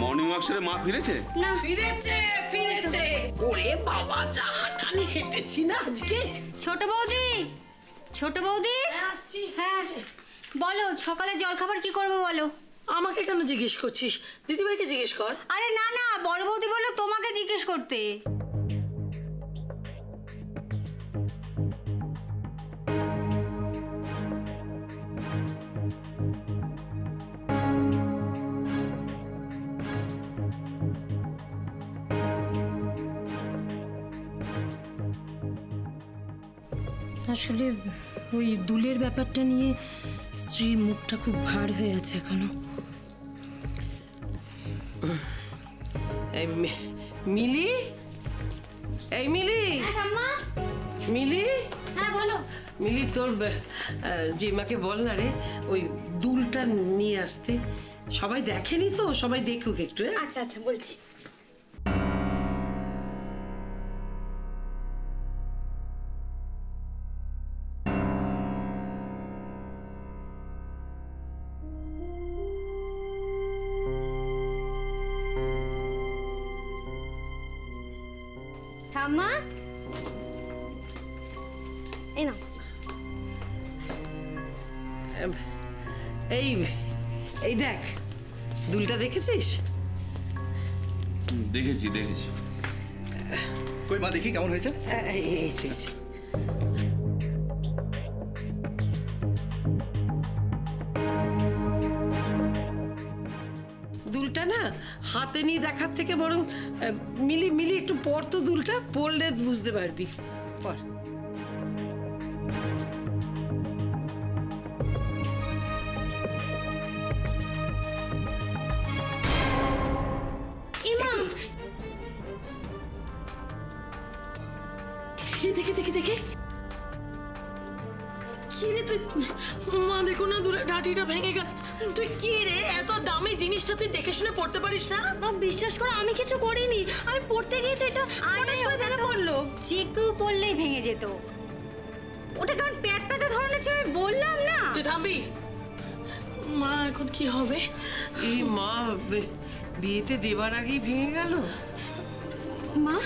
Morning walk সেরে মা ফিরেছে? না, ফিরেছে। ওরে বাবা, যা হাঁটানি হেঁটেছি না আজকে। ছোট বৌদি, আসছি। হ্যাঁ বলো, সকালে জলখাবার কি করবে বলো? আমাকে কেন জিজ্ঞেস করছিস? দিদিভাইকে জিজ্ঞেস কর। আরে না না, বড় বৌদি বললো তোমাকে জিজ্ঞেস করতে। আসলে ওই দুলের ব্যাপারটা নিয়ে স্ত্রীর মুখটা খুব ভার হয়ে আছে এখনো। মিলি, এই মিলি। মিলি, হ্যাঁ বলো। মিলি, তোর জিমাকে বল না রে ওই দুলটা নিয়ে আসতে। সবাই দেখেনি তো, সবাই দেখুক একটু। আচ্ছা আচ্ছা বলছি। ঠাম্মা, এই না। এই দেখ, দুলটা দেখেছিস? দেখেছি। কই মা, দেখি কেমন হয়েছে। দুলটা না হাতে নিয়ে দেখার থেকে বরং মিলি একটু পর তো, দুলটা পরলে বুঝতে পারবি। পর। দেখে কি রে তুই? মা দেখো না, দূরে ডাটিটা ভেঙে গেল। তুই কি রে, এত দামি জিনিসটা তুই দেখে শুনে পড়তে পারিস না? বিশ্বাস করো, আমি কিছু করিনি। আমি পড়তে গিয়েছি, এটা হঠাৎ করে ভেঙে পড়লো। যে কেউ পড়লেই ভেঙে যেত। ওটা কারণ প্যাতে ধরনের ছিল, আমি বললাম না। তুই থামবি। মা এখন কি হবে? এই মা বিয়েতে দেবার আগেই ভেঙে গেল। মা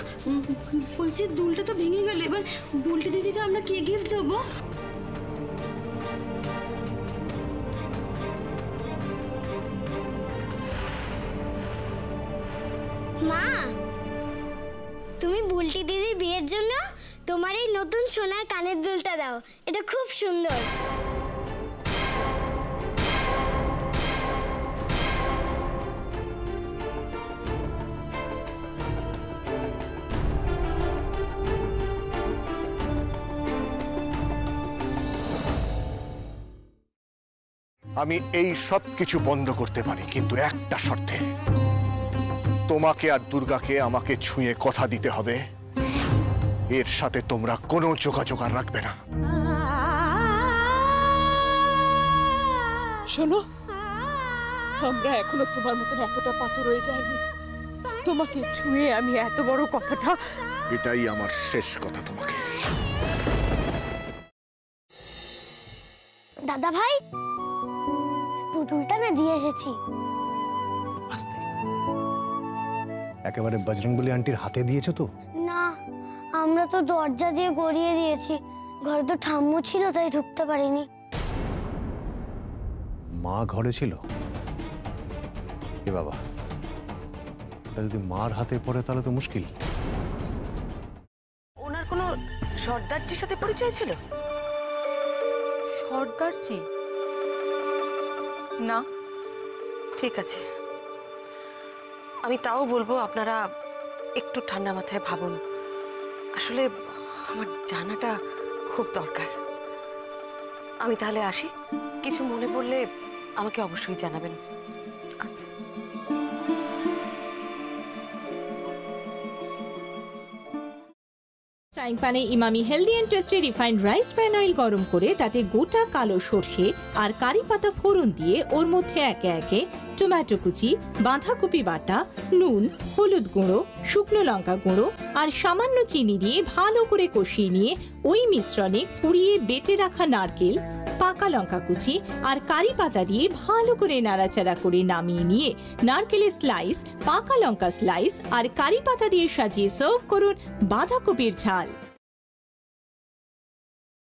বলছি, দুলটা তো ভেঙে গেল, এবার বুলটি দিদিকে আমরা কি গিফট দেবো? মা, তুমি বুলটি দিদির বিয়ের জন্য তোমার এই নতুন সোনার কানের দুলটা দাও। এটা খুব সুন্দর। আমি এই সব কিছু বন্ধ করতে পারি, কিন্তু একটা শর্তে। তোমাকে আর দুর্গাকে আমাকে ছুঁয়ে কথা দিতে হবে, এর সাথে তোমরা কোনো যোগাযোগ আর রাখবে না। শোনো, আমরা এখনো তোমার মতন এতটা পাথর হয়ে যায়নি। তোমাকে ছুঁয়ে আমি এত বড় কথাটা, এটাই আমার শেষ কথা তোমাকে। দাদা ভাই, পুতুলটা না দিয়ে এসেছি। আস্তে, একেবারে বজরংবলী আন্টির হাতে দিয়েছো তো? না, আমরা তো দরজা দিয়ে গড়িয়ে দিয়েছি। ঘরে তো ঠাম্মু ছিল, তাই ঢুকতে পারিনি। মা ঘরে ছিল? এ বাবা, যদি মার হাতে পড়ে তাহলে তো মুশকিল। ওনার কোনো সর্দারজির সাথে পরিচয় ছিল? সর্দারজি? না। ঠিক আছে, আমি তাও বলবো আপনারা একটু ঠান্ডা মাথায় ভাবুন। আসলে আমার জানাটা খুব দরকার। আমি তাহলে আসি, কিছু মনে পড়লে আমাকে অবশ্যই জানাবেন। আচ্ছা। ফ্রাইং প্যানে Emami healthy and tasty refined rice bran oil গরম করে তাতে গোটা কালো সর্ষে আর কারি পাতা ফোড়ন দিয়ে ওর মধ্যে একে একে টমেটো কুচি, বাঁধাকপি বাটা, নুন, হলুদ গুঁড়ো, শুকনো লঙ্কা গুঁড়ো আর সামান্য চিনি দিয়ে ভালো করে কষিয়ে নিয়ে ওই মিশ্রণে কুড়িয়ে বেটে রাখা নারকেল, পাকা লঙ্কা কুচি আর কারি পাতা দিয়ে ভালো করে নাড়াচাড়া করে নামিয়ে নিয়ে নারকেলের স্লাইস, পাকা লঙ্কা স্লাইস আর কারি পাতা দিয়ে সাজিয়ে সার্ভ করুন বাঁধাকপির ঝাল।